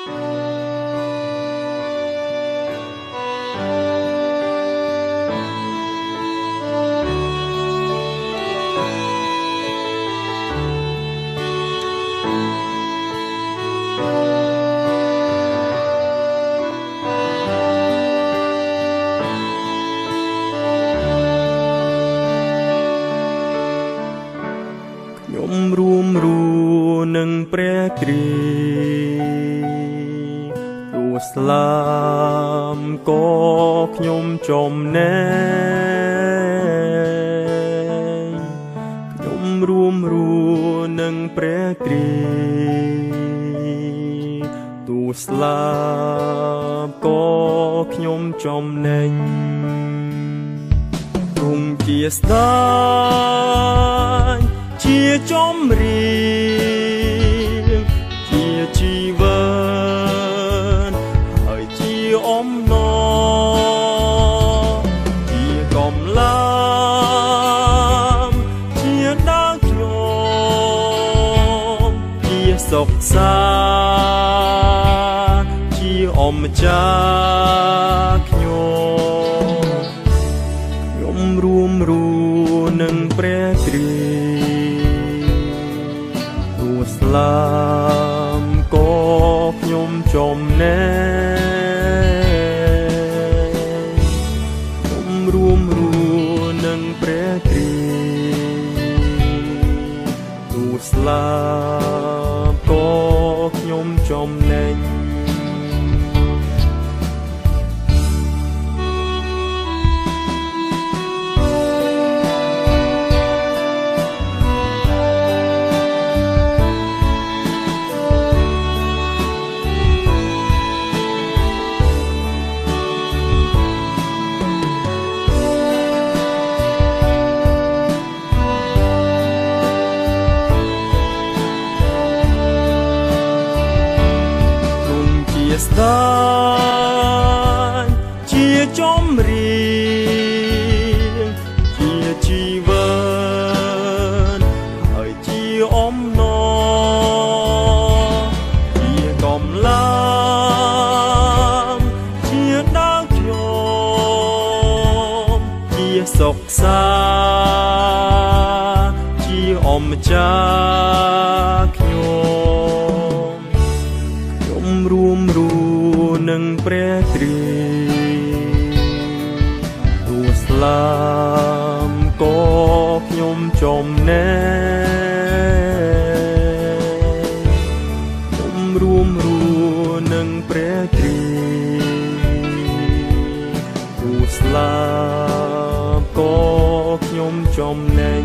ខ្ញុំរួមនឹងព្រះគ្រីទោះស្លាមក៏ខ្ញុំចំណែងខ្ញុំរួមនឹងព្រះគ្រីទោះស្លាមក៏ខ្ញុំចំណេញទ្រង់ជាស្ដេចជាចម្រៀងជាជីវិតហើយជាអំណរជាកម្លាំងជាដាវខ្ញុំជាសុខសាន្តជាអម្ចាស់ខ្ញុំរួមនឹងព្រះគ្រីស្លាមក៏ខ្ញុំចំណែងខ្ញុំរួមនឹងព្រះគ្រីទោះស្លាមក៏ខ្ញុំចំណេញស្ដេចជាចម្រៀងជាជីវិតហើយជាអំណរជាកម្លាំងជាដាវខ្ញុំជាសុខសាន្តជាអម្ចាស់ខ្ញុំរួមនឹងព្រះគ្រីទោះស្លាមក៏ខ្ញុំចំណែងខ្ញុំរួមនឹងព្រះគ្រីទោះស្លាមក៏ខ្ញុំចំណេញ